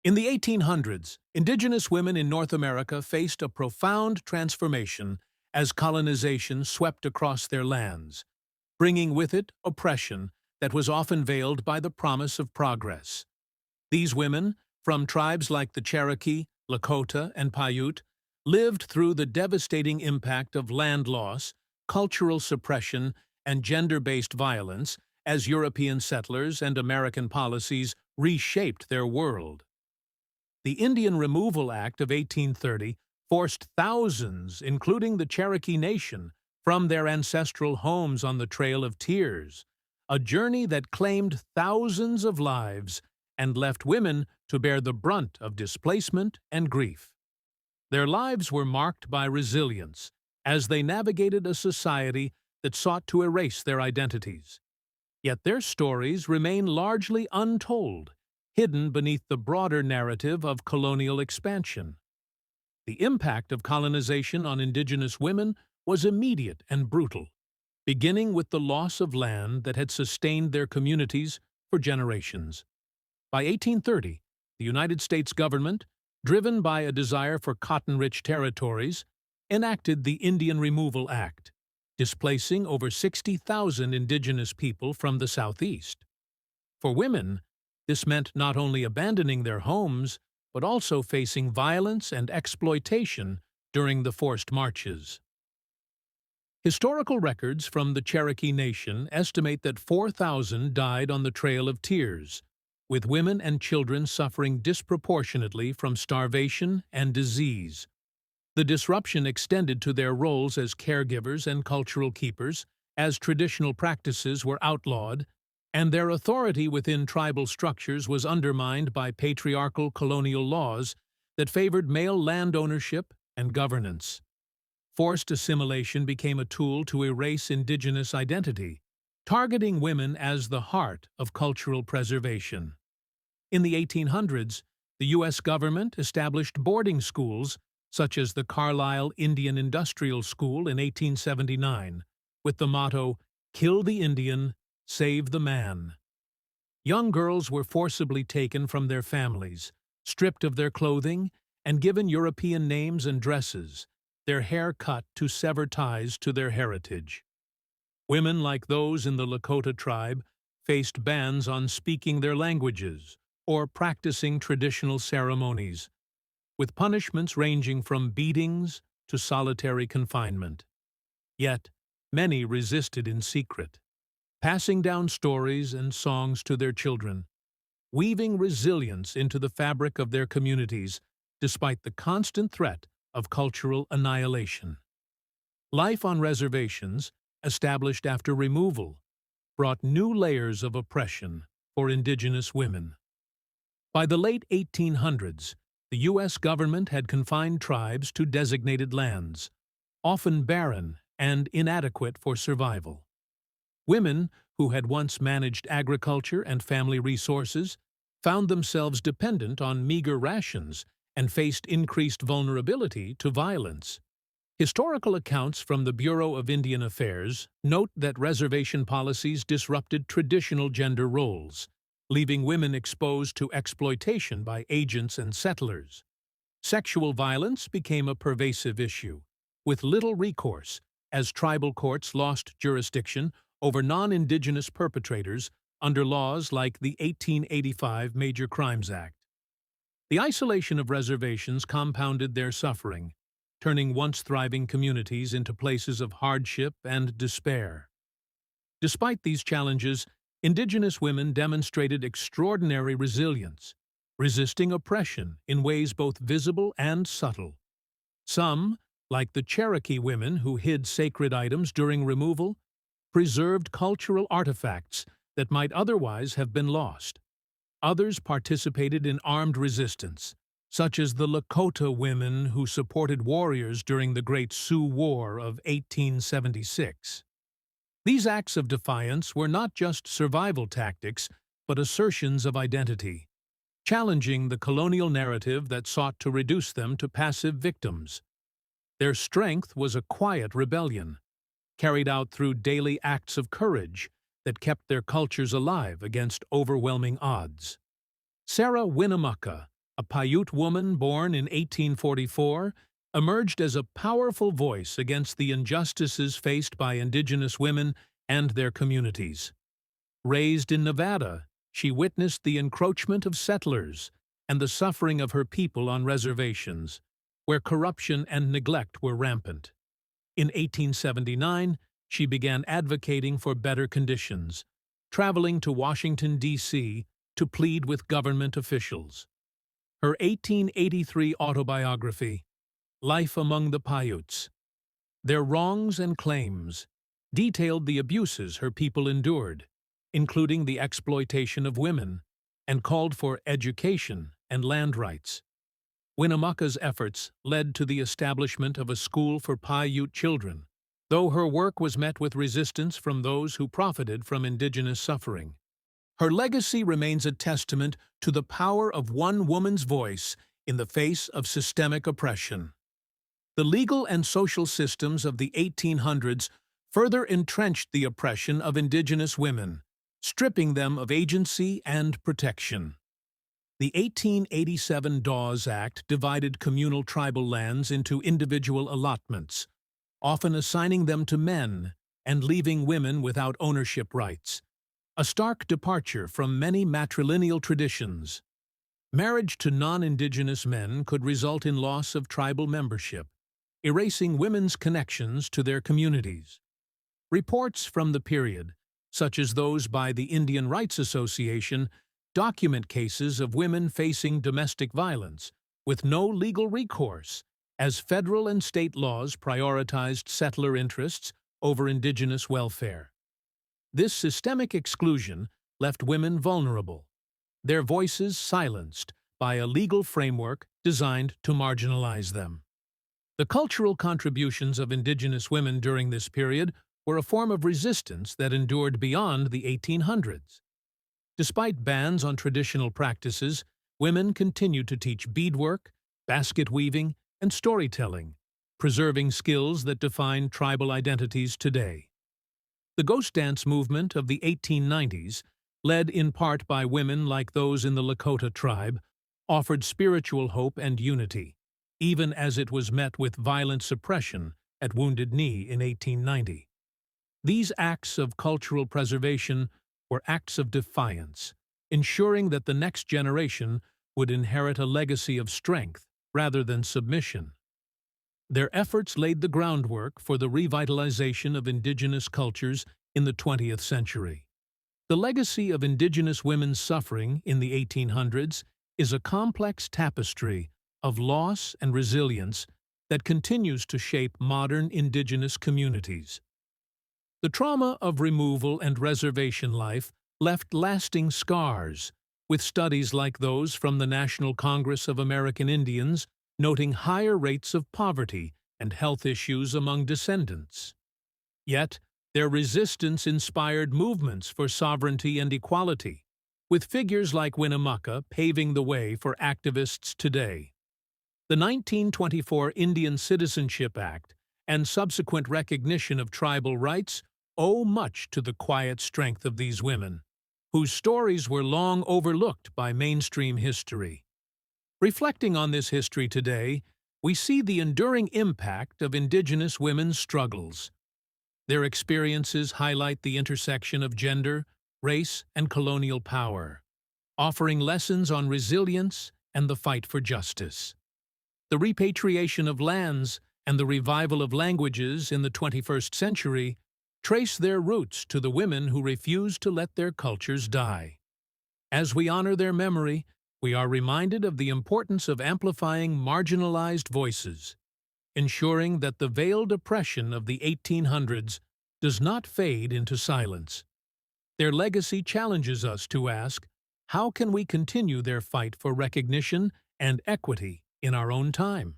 In the 1800s, indigenous women in North America faced a profound transformation as colonization swept across their lands, bringing with it oppression that was often veiled by the promise of progress. These women, from tribes like the Cherokee, Lakota, and Paiute, lived through the devastating impact of land loss, cultural suppression, and gender-based violence as European settlers and American policies reshaped their world. The Indian Removal Act of 1830 forced thousands, including the Cherokee Nation, from their ancestral homes on the Trail of Tears, a journey that claimed thousands of lives and left women to bear the brunt of displacement and grief. Their lives were marked by resilience as they navigated a society that sought to erase their identities. Yet their stories remain largely untold, hidden beneath the broader narrative of colonial expansion. The impact of colonization on indigenous women was immediate and brutal, beginning with the loss of land that had sustained their communities for generations. By 1830, the United States government, driven by a desire for cotton-rich territories, enacted the Indian Removal Act, displacing over 60,000 indigenous people from the Southeast. For women, this meant not only abandoning their homes, but also facing violence and exploitation during the forced marches. Historical records from the Cherokee Nation estimate that 4,000 died on the Trail of Tears, with women and children suffering disproportionately from starvation and disease. The disruption extended to their roles as caregivers and cultural keepers, as traditional practices were outlawed, and their authority within tribal structures was undermined by patriarchal colonial laws that favored male land ownership and governance. Forced assimilation became a tool to erase indigenous identity, targeting women as the heart of cultural preservation. In the 1800s, the U.S. government established boarding schools, such as the Carlisle Indian Industrial School in 1879, with the motto, "Kill the Indian, save the man." Young girls were forcibly taken from their families, stripped of their clothing, and given European names and dresses, their hair cut to sever ties to their heritage. Women like those in the Lakota tribe faced bans on speaking their languages or practicing traditional ceremonies, with punishments ranging from beatings to solitary confinement. Yet, many resisted in secret, passing down stories and songs to their children, weaving resilience into the fabric of their communities despite the constant threat of cultural annihilation. Life on reservations, established after removal, brought new layers of oppression for indigenous women. By the late 1800s, the U.S. government had confined tribes to designated lands, often barren and inadequate for survival. Women, who had once managed agriculture and family resources, found themselves dependent on meager rations and faced increased vulnerability to violence. Historical accounts from the Bureau of Indian Affairs note that reservation policies disrupted traditional gender roles, leaving women exposed to exploitation by agents and settlers. Sexual violence became a pervasive issue, with little recourse, as tribal courts lost jurisdiction over non-indigenous perpetrators under laws like the 1885 Major Crimes Act. The isolation of reservations compounded their suffering, turning once thriving communities into places of hardship and despair. Despite these challenges, indigenous women demonstrated extraordinary resilience, resisting oppression in ways both visible and subtle. Some, like the Cherokee women who hid sacred items during removal, preserved cultural artifacts that might otherwise have been lost. Others participated in armed resistance, such as the Lakota women who supported warriors during the Great Sioux War of 1876. These acts of defiance were not just survival tactics, but assertions of identity, challenging the colonial narrative that sought to reduce them to passive victims. Their strength was a quiet rebellion, carried out through daily acts of courage that kept their cultures alive against overwhelming odds. Sarah Winnemucca, a Paiute woman born in 1844, emerged as a powerful voice against the injustices faced by Indigenous women and their communities. Raised in Nevada, she witnessed the encroachment of settlers and the suffering of her people on reservations, where corruption and neglect were rampant. In 1879, she began advocating for better conditions, traveling to Washington, D.C. to plead with government officials. Her 1883 autobiography, Life Among the Paiutes, Their Wrongs and Claims, detailed the abuses her people endured, including the exploitation of women, and called for education and land rights. Winnemucca's efforts led to the establishment of a school for Paiute children, though her work was met with resistance from those who profited from Indigenous suffering. Her legacy remains a testament to the power of one woman's voice in the face of systemic oppression. The legal and social systems of the 1800s further entrenched the oppression of Indigenous women, stripping them of agency and protection. The 1887 Dawes Act divided communal tribal lands into individual allotments, often assigning them to men and leaving women without ownership rights, a stark departure from many matrilineal traditions. Marriage to non-Indigenous men could result in loss of tribal membership, erasing women's connections to their communities. Reports from the period, such as those by the Indian Rights Association, document cases of women facing domestic violence with no legal recourse, as federal and state laws prioritized settler interests over Indigenous welfare. This systemic exclusion left women vulnerable, their voices silenced by a legal framework designed to marginalize them. The cultural contributions of Indigenous women during this period were a form of resistance that endured beyond the 1800s. Despite bans on traditional practices, women continued to teach beadwork, basket weaving, and storytelling, preserving skills that define tribal identities today. The ghost dance movement of the 1890s, led in part by women like those in the Lakota tribe, offered spiritual hope and unity, even as it was met with violent suppression at Wounded Knee in 1890. These acts of cultural preservation were acts of defiance, ensuring that the next generation would inherit a legacy of strength rather than submission. Their efforts laid the groundwork for the revitalization of Indigenous cultures in the 20th century. The legacy of Indigenous women's suffering in the 1800s is a complex tapestry of loss and resilience that continues to shape modern Indigenous communities. The trauma of removal and reservation life left lasting scars, with studies like those from the National Congress of American Indians noting higher rates of poverty and health issues among descendants. Yet, their resistance inspired movements for sovereignty and equality, with figures like Winnemucca paving the way for activists today. The 1924 Indian Citizenship Act and subsequent recognition of tribal rights owe much to the quiet strength of these women, whose stories were long overlooked by mainstream history. Reflecting on this history today, we see the enduring impact of Indigenous women's struggles. Their experiences highlight the intersection of gender, race, and colonial power, offering lessons on resilience and the fight for justice. The repatriation of lands and the revival of languages in the 21st century trace their roots to the women who refused to let their cultures die. As we honor their memory, we are reminded of the importance of amplifying marginalized voices, ensuring that the veiled oppression of the 1800s does not fade into silence. Their legacy challenges us to ask, how can we continue their fight for recognition and equity in our own time?